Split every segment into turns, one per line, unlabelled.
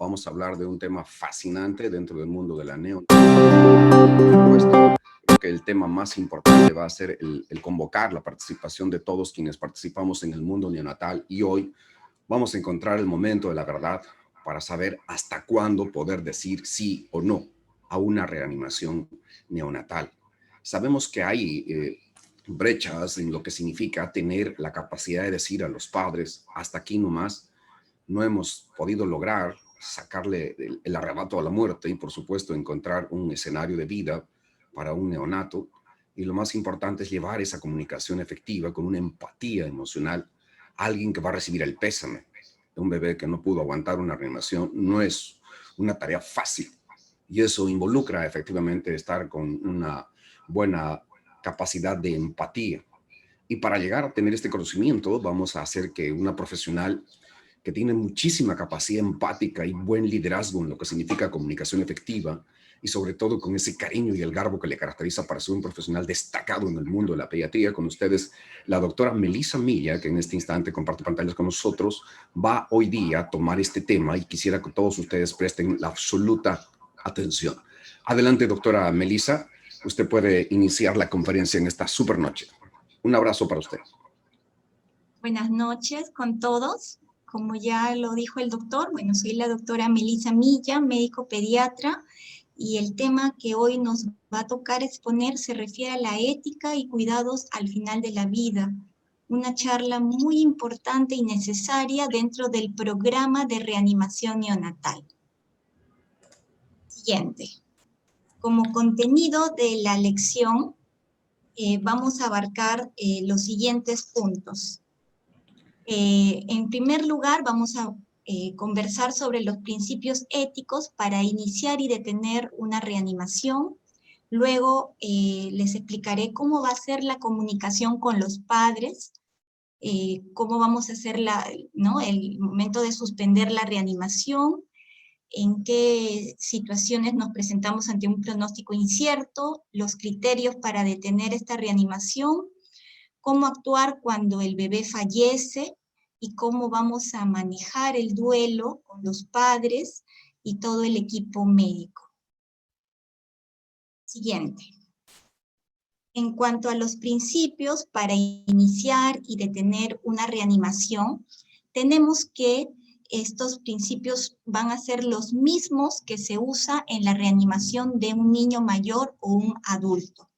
vamos a hablar de un tema fascinante dentro del mundo de la neonatología. Por supuesto, creo que el tema más importante va a ser el convocar la participación de todos quienes participamos en el mundo neonatal, y hoy vamos a encontrar el momento de la verdad para saber hasta cuándo poder decir sí o no a una reanimación neonatal. Sabemos que hay brechas en lo que significa tener la capacidad de decir a los padres, hasta aquí nomás. No hemos podido lograr sacarle el arrebato a la muerte y, por supuesto, encontrar un escenario de vida para un neonato. Y lo más importante es llevar esa comunicación efectiva con una empatía emocional. Alguien que va a recibir el pésame de un bebé que no pudo aguantar una reanimación no es una tarea fácil. Y eso involucra efectivamente estar con una buena capacidad de empatía. Y para llegar a tener este conocimiento, vamos a hacer que una profesional que tiene muchísima capacidad empática y buen liderazgo en lo que significa comunicación efectiva, y sobre todo con ese cariño y el garbo que le caracteriza para ser un profesional destacado en el mundo de la pediatría, con ustedes la doctora Melissa Milla, que en este instante comparte pantallas con nosotros, va hoy día a tomar este tema y quisiera que todos ustedes presten la absoluta atención. Adelante, doctora Melissa, usted puede iniciar la conferencia en esta super noche. Un abrazo para usted.
Buenas noches con todos. Como ya lo dijo el doctor, bueno, soy la doctora Melissa Milla, médico pediatra, y el tema que hoy nos va a tocar exponer se refiere a la ética y cuidados al final de la vida. Una charla muy importante y necesaria dentro del programa de reanimación neonatal. Siguiente. Como contenido de la lección, vamos a abarcar los siguientes puntos. En primer lugar, vamos a conversar sobre los principios éticos para iniciar y detener una reanimación. Luego les explicaré cómo va a ser la comunicación con los padres, cómo vamos a hacer el momento de suspender la reanimación, en qué situaciones nos presentamos ante un pronóstico incierto, los criterios para detener esta reanimación, cómo actuar cuando el bebé fallece y cómo vamos a manejar el duelo con los padres y todo el equipo médico. Siguiente. En cuanto a los principios para iniciar y detener una reanimación, tenemos que estos principios van a ser los mismos que se usa en la reanimación de un niño mayor o un adulto.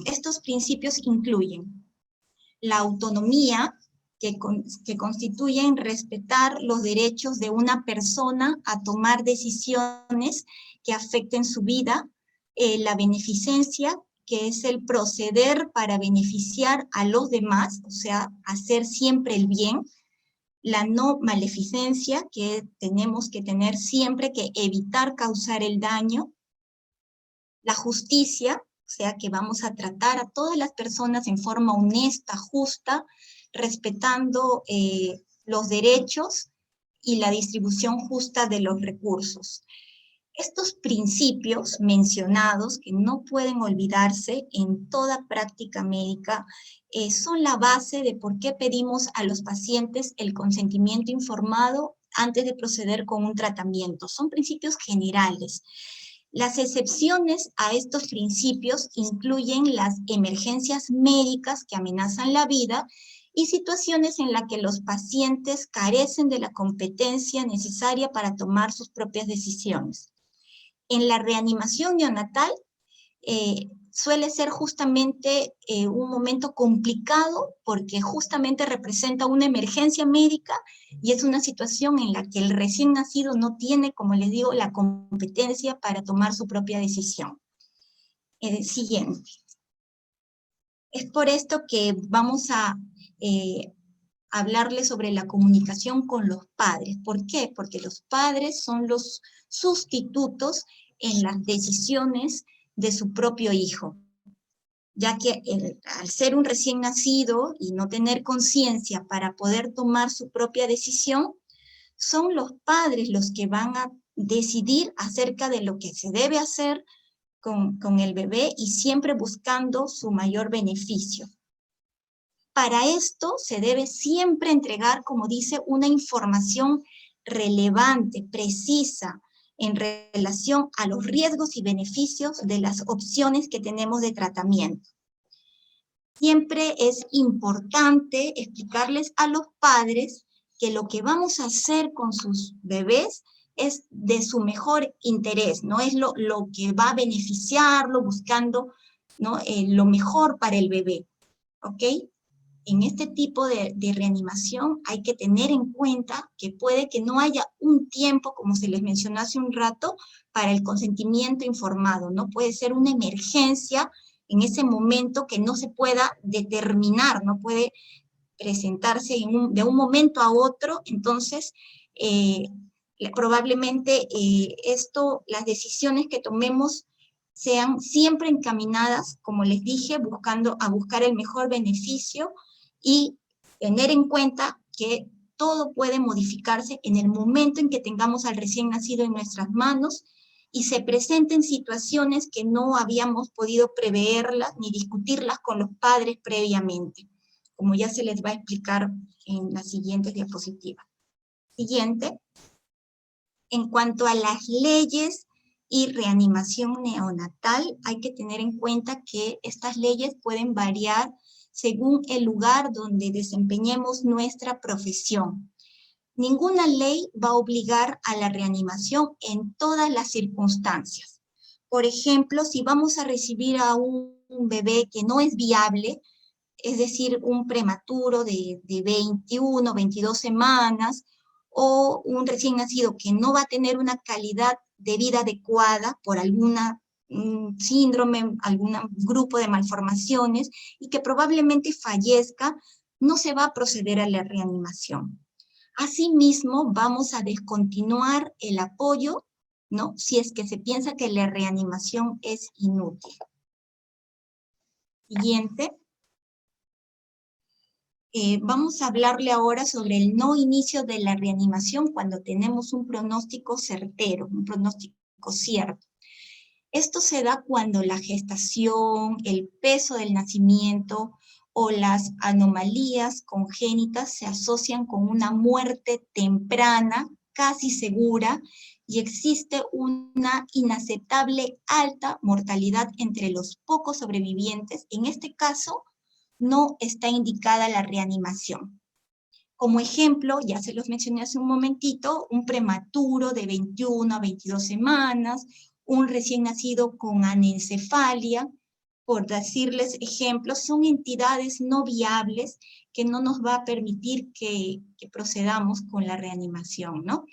Estos principios incluyen la autonomía, que constituyen respetar los derechos de una persona a tomar decisiones que afecten su vida, la beneficencia, que es el proceder para beneficiar a los demás, o sea, hacer siempre el bien, la no maleficencia, que tenemos que tener siempre que evitar causar el daño, la justicia, o sea, que vamos a tratar a todas las personas en forma honesta, justa, respetando los derechos y la distribución justa de los recursos. Estos principios mencionados, que no pueden olvidarse en toda práctica médica, son la base de por qué pedimos a los pacientes el consentimiento informado antes de proceder con un tratamiento. Son principios generales. Las excepciones a estos principios incluyen las emergencias médicas que amenazan la vida y situaciones en las que los pacientes carecen de la competencia necesaria para tomar sus propias decisiones. En la reanimación neonatal suele ser justamente un momento complicado porque justamente representa una emergencia médica y es una situación en la que el recién nacido no tiene, como les digo, la competencia para tomar su propia decisión. Siguiente. Es por esto que vamos a hablarles sobre la comunicación con los padres. ¿Por qué? Porque los padres son los sustitutos en las decisiones de su propio hijo, ya que al ser un recién nacido y no tener conciencia para poder tomar su propia decisión, son los padres los que van a decidir acerca de lo que se debe hacer con el bebé y siempre buscando su mayor beneficio. Para esto se debe siempre entregar, como dice, una información relevante, precisa, en relación a los riesgos y beneficios de las opciones que tenemos de tratamiento. Siempre es importante explicarles a los padres que lo que vamos a hacer con sus bebés es de su mejor interés, no es lo que va a beneficiarlo, buscando, ¿no?, lo mejor para el bebé, ¿ok? En este tipo de reanimación hay que tener en cuenta que puede que no haya un tiempo, como se les mencionó hace un rato, para el consentimiento informado, ¿no? Puede ser una emergencia en ese momento que no se pueda determinar, no puede presentarse de un momento a otro. Entonces, probablemente las decisiones que tomemos sean siempre encaminadas, como les dije, a buscar el mejor beneficio y tener en cuenta que todo puede modificarse en el momento en que tengamos al recién nacido en nuestras manos y se presenten situaciones que no habíamos podido preverlas ni discutirlas con los padres previamente, como ya se les va a explicar en las siguientes diapositivas. Siguiente. En cuanto a las leyes y reanimación neonatal, hay que tener en cuenta que estas leyes pueden variar según el lugar donde desempeñemos nuestra profesión. Ninguna ley va a obligar a la reanimación en todas las circunstancias. Por ejemplo, si vamos a recibir a un bebé que no es viable, es decir, un prematuro de 21, 22 semanas, o un recién nacido que no va a tener una calidad de vida adecuada por alguna síndrome, algún grupo de malformaciones, y que probablemente fallezca, no se va a proceder a la reanimación. Asimismo, vamos a descontinuar el apoyo, ¿no?, si es que se piensa que la reanimación es inútil. Siguiente. Vamos a hablarle ahora sobre el no inicio de la reanimación cuando tenemos un pronóstico certero, un pronóstico cierto. Esto se da cuando la gestación, el peso del nacimiento o las anomalías congénitas se asocian con una muerte temprana, casi segura, y existe una inaceptable alta mortalidad entre los pocos sobrevivientes. En este caso, no está indicada la reanimación. Como ejemplo, ya se los mencioné hace un momentito, un prematuro de 21 a 22 semanas, un recién nacido con anencefalia, por decirles ejemplos, son entidades no viables que no nos va a permitir que procedamos con la reanimación, ¿no?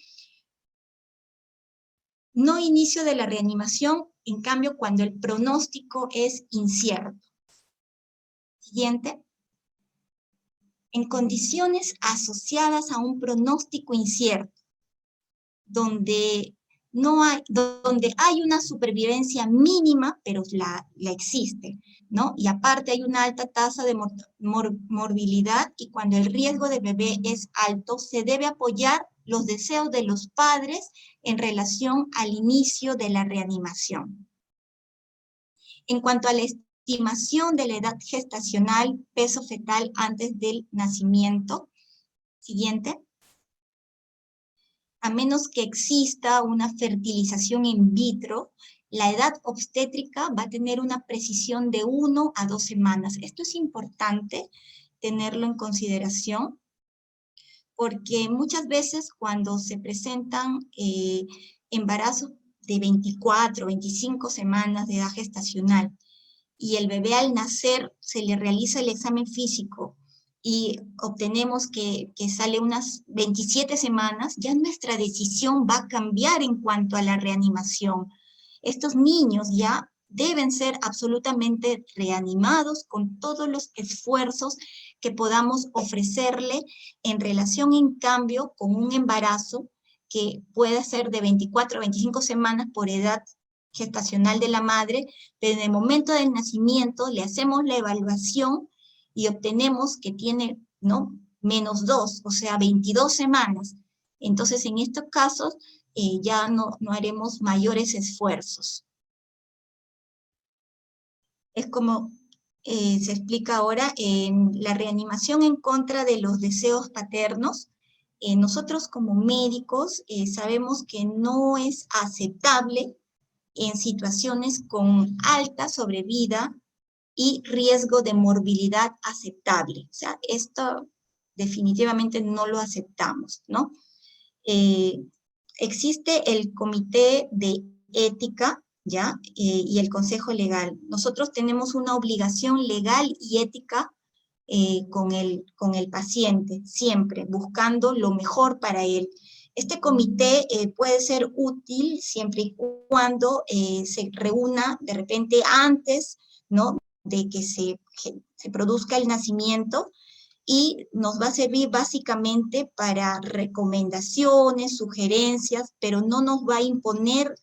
No inicio de la reanimación, en cambio, cuando el pronóstico es incierto. Siguiente. En condiciones asociadas a un pronóstico incierto, donde hay una supervivencia mínima, pero la existe, ¿no? Y aparte hay una alta tasa de morbilidad, y cuando el riesgo del bebé es alto, se debe apoyar los deseos de los padres en relación al inicio de la reanimación. En cuanto a la estimación de la edad gestacional, peso fetal antes del nacimiento. Siguiente. A menos que exista una fertilización in vitro, la edad obstétrica va a tener una precisión de 1 a 2 semanas. Esto es importante tenerlo en consideración, porque muchas veces cuando se presentan embarazos de 24, 25 semanas de edad gestacional, y el bebé al nacer se le realiza el examen físico y obtenemos que sale unas 27 semanas, ya nuestra decisión va a cambiar en cuanto a la reanimación. Estos niños ya deben ser absolutamente reanimados con todos los esfuerzos que podamos ofrecerle en relación, en cambio, con un embarazo que puede ser de 24 a 25 semanas por edad gestacional de la madre, pero en el momento del nacimiento le hacemos la evaluación y obtenemos que tiene, ¿no?, -2, o sea, 22 semanas. Entonces, en estos casos, ya no haremos mayores esfuerzos. Es como se explica ahora en la reanimación en contra de los deseos paternos. Nosotros como médicos sabemos que no es aceptable en situaciones con alta sobrevida y riesgo de morbilidad aceptable. O sea, esto definitivamente no lo aceptamos, ¿no? Existe el Comité de Ética, ¿ya? Y el Consejo Legal. Nosotros tenemos una obligación legal y ética con el paciente, siempre buscando lo mejor para él. Este comité puede ser útil siempre y cuando se reúna de repente antes, ¿no?, de que se produzca el nacimiento, y nos va a servir básicamente para recomendaciones, sugerencias, pero no nos va a imponer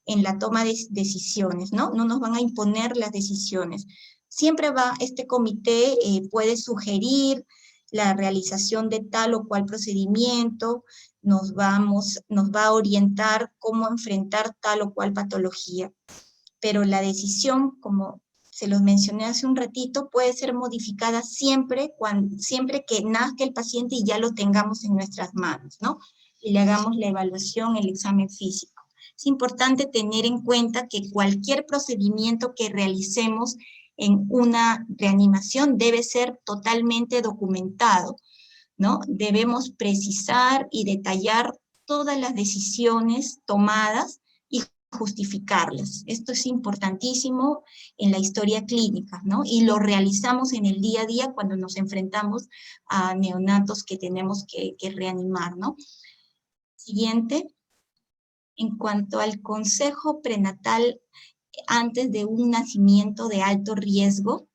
en la toma de decisiones, ¿no? No nos van a imponer las decisiones. Siempre este comité puede sugerir la realización de tal o cual procedimiento, nos va a orientar cómo enfrentar tal o cual patología. Pero la decisión, como se los mencioné hace un ratito, puede ser modificada siempre que nazca el paciente y ya lo tengamos en nuestras manos, ¿no? Y le hagamos la evaluación, el examen físico. Es importante tener en cuenta que cualquier procedimiento que realicemos en una reanimación debe ser totalmente documentado, ¿no? Debemos precisar y detallar todas las decisiones tomadas y justificarlas. Esto es importantísimo en la historia clínica, ¿no? Y lo realizamos en el día a día cuando nos enfrentamos a neonatos que tenemos que reanimar, ¿no? Siguiente. En cuanto al consejo prenatal antes de un nacimiento de alto riesgo,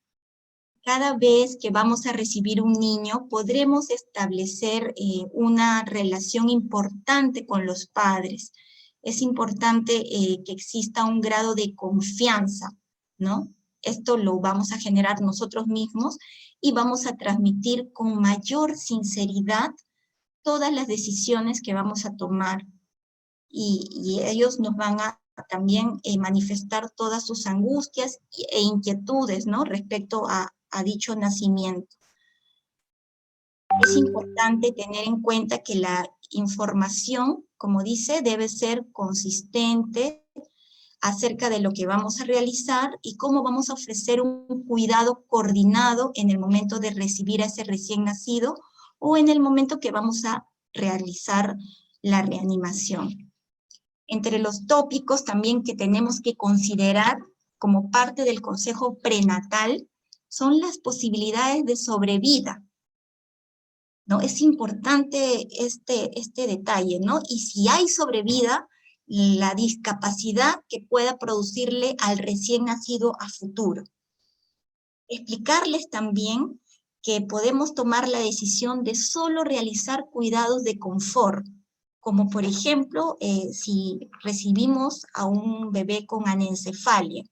cada vez que vamos a recibir un niño, podremos establecer una relación importante con los padres. Es importante que exista un grado de confianza, ¿no? Esto lo vamos a generar nosotros mismos y vamos a transmitir con mayor sinceridad todas las decisiones que vamos a tomar. Y ellos nos van a también manifestar todas sus angustias e inquietudes, ¿no?, respecto a dicho nacimiento. Es importante tener en cuenta que la información, como dice, debe ser consistente acerca de lo que vamos a realizar y cómo vamos a ofrecer un cuidado coordinado en el momento de recibir a ese recién nacido o en el momento que vamos a realizar la reanimación. Entre los tópicos también que tenemos que considerar como parte del consejo prenatal son las posibilidades de sobrevida, ¿no? Es importante este detalle, ¿no? Y si hay sobrevida, la discapacidad que pueda producirle al recién nacido a futuro. Explicarles también que podemos tomar la decisión de solo realizar cuidados de confort, como por ejemplo, si recibimos a un bebé con anencefalia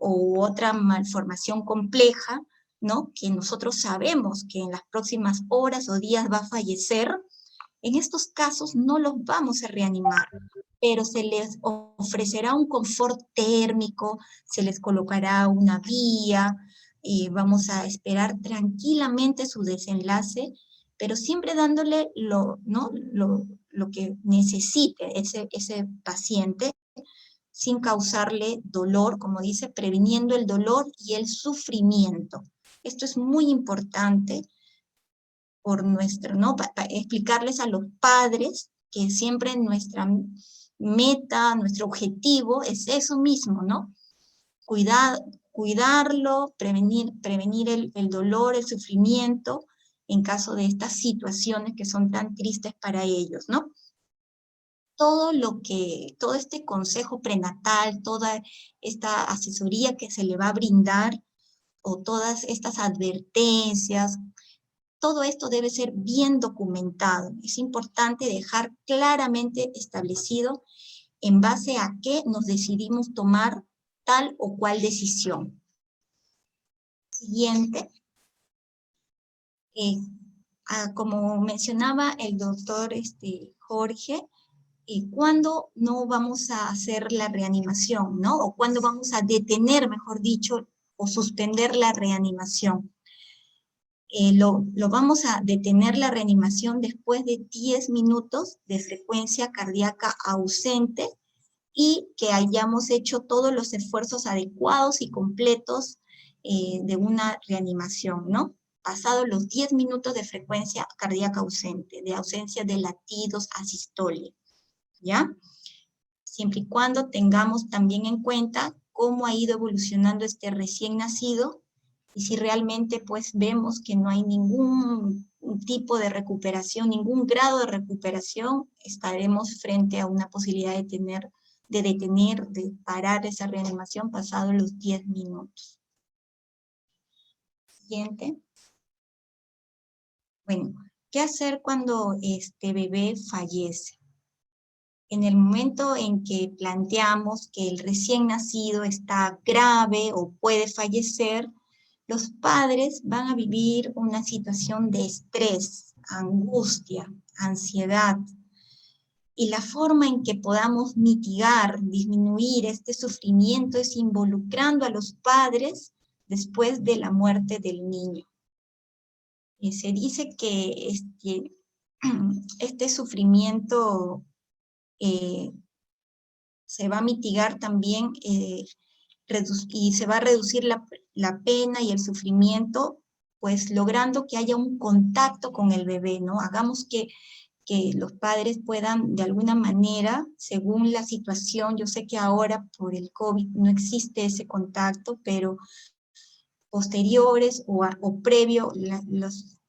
o otra malformación compleja, ¿no?, que nosotros sabemos que en las próximas horas o días va a fallecer, en estos casos no los vamos a reanimar, pero se les ofrecerá un confort térmico, se les colocará una vía, vamos a esperar tranquilamente su desenlace, pero siempre dándole lo que necesite ese paciente, sin causarle dolor, como dice, previniendo el dolor y el sufrimiento. Esto es muy importante por ¿no? Para explicarles a los padres que siempre nuestra meta, nuestro objetivo es eso mismo, ¿no? Cuidarlo, prevenir el dolor, el sufrimiento, en caso de estas situaciones que son tan tristes para ellos, ¿no? Todo este consejo prenatal, toda esta asesoría que se le va a brindar, o todas estas advertencias, todo esto debe ser bien documentado. Es importante dejar claramente establecido en base a qué nos decidimos tomar tal o cual decisión. Siguiente. Como mencionaba el doctor Jorge, ¿cuándo no vamos a hacer la reanimación, ¿no? O cuándo vamos a detener, mejor dicho, o suspender la reanimación. Lo vamos a detener la reanimación después de 10 minutos de frecuencia cardíaca ausente y que hayamos hecho todos los esfuerzos adecuados y completos de una reanimación, ¿no? Pasado los 10 minutos de frecuencia cardíaca ausente, de ausencia de latidos asistolia, ¿ya? Siempre y cuando tengamos también en cuenta cómo ha ido evolucionando este recién nacido, y si realmente pues vemos que no hay ningún tipo de recuperación, ningún grado de recuperación, estaremos frente a una posibilidad de parar esa reanimación pasado los 10 minutos. Siguiente. Bueno, ¿qué hacer cuando este bebé fallece? En el momento en que planteamos que el recién nacido está grave o puede fallecer, los padres van a vivir una situación de estrés, angustia, ansiedad. Y la forma en que podamos mitigar, disminuir este sufrimiento es involucrando a los padres después de la muerte del niño. Se dice que este sufrimiento se va a mitigar también y se va a reducir la pena y el sufrimiento, pues logrando que haya un contacto con el bebé, ¿no? Hagamos que los padres puedan de alguna manera, según la situación, yo sé que ahora por el COVID no existe ese contacto, pero posteriores o previo,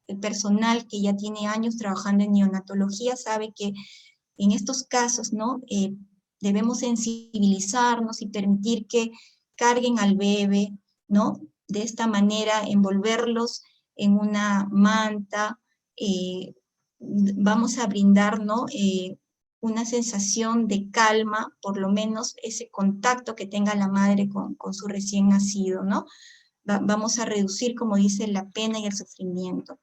el personal que ya tiene años trabajando en neonatología sabe que en estos casos, ¿no? Debemos sensibilizarnos y permitir que carguen al bebé, ¿no? De esta manera, envolverlos en una manta, vamos a brindar, ¿no? Una sensación de calma, por lo menos ese contacto que tenga la madre con su recién nacido, ¿no? Vamos a reducir, como dice, la pena y el sufrimiento.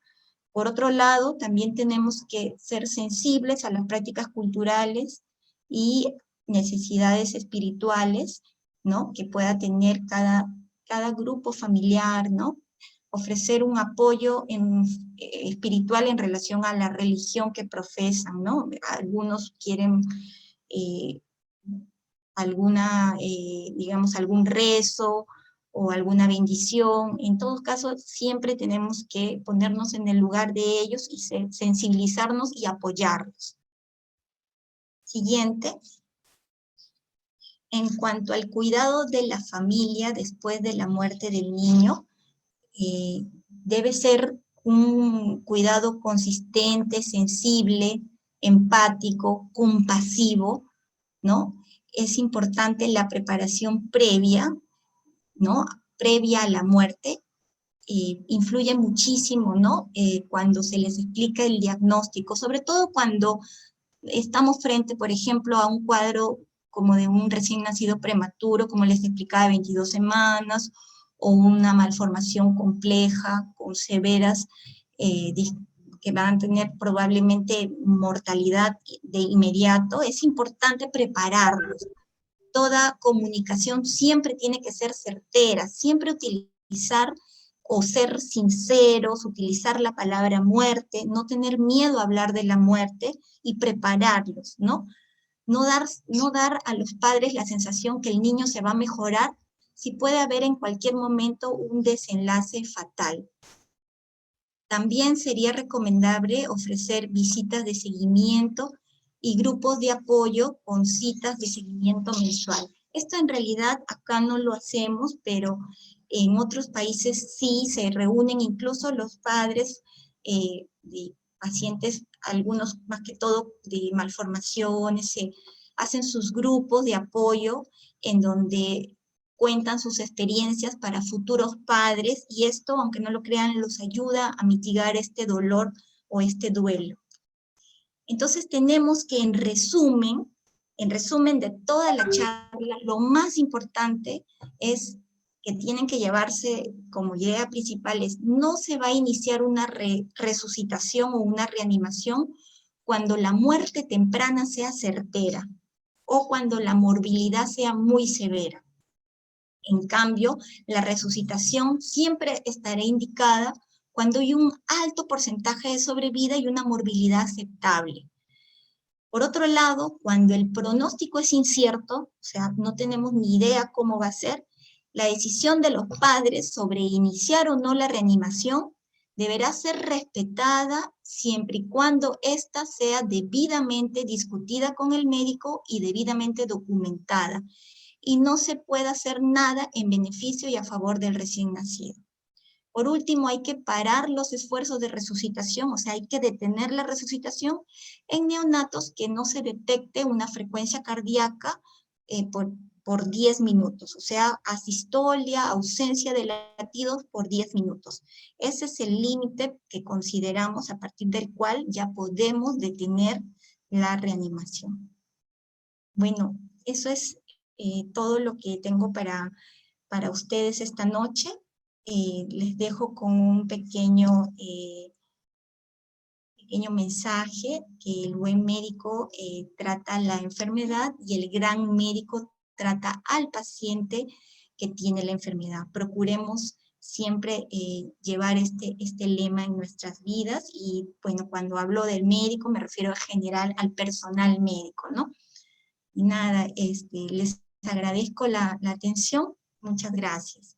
Por otro lado, también tenemos que ser sensibles a las prácticas culturales y necesidades espirituales, ¿no? Que pueda tener cada grupo familiar, ¿no? Ofrecer un apoyo espiritual en relación a la religión que profesan, ¿no? Algunos quieren digamos, algún rezo o alguna bendición. En todo caso, siempre tenemos que ponernos en el lugar de ellos y sensibilizarnos y apoyarlos. Siguiente. En cuanto al cuidado de la familia después de la muerte del niño, debe ser un cuidado consistente, sensible, empático, compasivo, ¿no? Es importante la preparación previa, ¿no? Previa a la muerte, influye muchísimo, ¿no? Cuando se les explica el diagnóstico, sobre todo cuando estamos frente, por ejemplo, a un cuadro como de un recién nacido prematuro, como les explicaba, de 22 semanas, o una malformación compleja, con severas, que van a tener probablemente mortalidad de inmediato. Es importante prepararlos. Toda comunicación siempre tiene que ser certera, siempre utilizar o ser sinceros, utilizar la palabra muerte, no tener miedo a hablar de la muerte y prepararlos, ¿no? No dar a los padres la sensación que el niño se va a mejorar si puede haber en cualquier momento un desenlace fatal. También sería recomendable ofrecer visitas de seguimiento y grupos de apoyo con citas de seguimiento mensual. Esto en realidad acá no lo hacemos, pero en otros países sí se reúnen incluso los padres de pacientes, algunos más que todo de malformaciones, se hacen sus grupos de apoyo en donde cuentan sus experiencias para futuros padres y esto, aunque no lo crean, los ayuda a mitigar este dolor o este duelo. Entonces tenemos que en resumen de toda la charla, lo más importante es que tienen que llevarse como idea principal es no se va a iniciar una resucitación o una reanimación cuando la muerte temprana sea certera o cuando la morbilidad sea muy severa. En cambio, la resucitación siempre estará indicada cuando hay un alto porcentaje de sobrevida y una morbilidad aceptable. Por otro lado, cuando el pronóstico es incierto, o sea, no tenemos ni idea cómo va a ser, la decisión de los padres sobre iniciar o no la reanimación deberá ser respetada siempre y cuando ésta sea debidamente discutida con el médico y debidamente documentada, y no se puede hacer nada en beneficio y a favor del recién nacido. Por último, hay que parar los esfuerzos de resucitación, o sea, hay que detener la resucitación en neonatos que no se detecte una frecuencia cardíaca por 10 minutos, o sea, asistolia, ausencia de latidos por 10 minutos. Ese es el límite que consideramos a partir del cual ya podemos detener la reanimación. Bueno, eso es todo lo que tengo para ustedes esta noche. Les dejo con un pequeño mensaje, que el buen médico trata la enfermedad y el gran médico trata al paciente que tiene la enfermedad. Procuremos siempre llevar este lema en nuestras vidas, y bueno, cuando hablo del médico me refiero en general al personal médico, ¿no? Y nada, les agradezco la atención. Muchas gracias.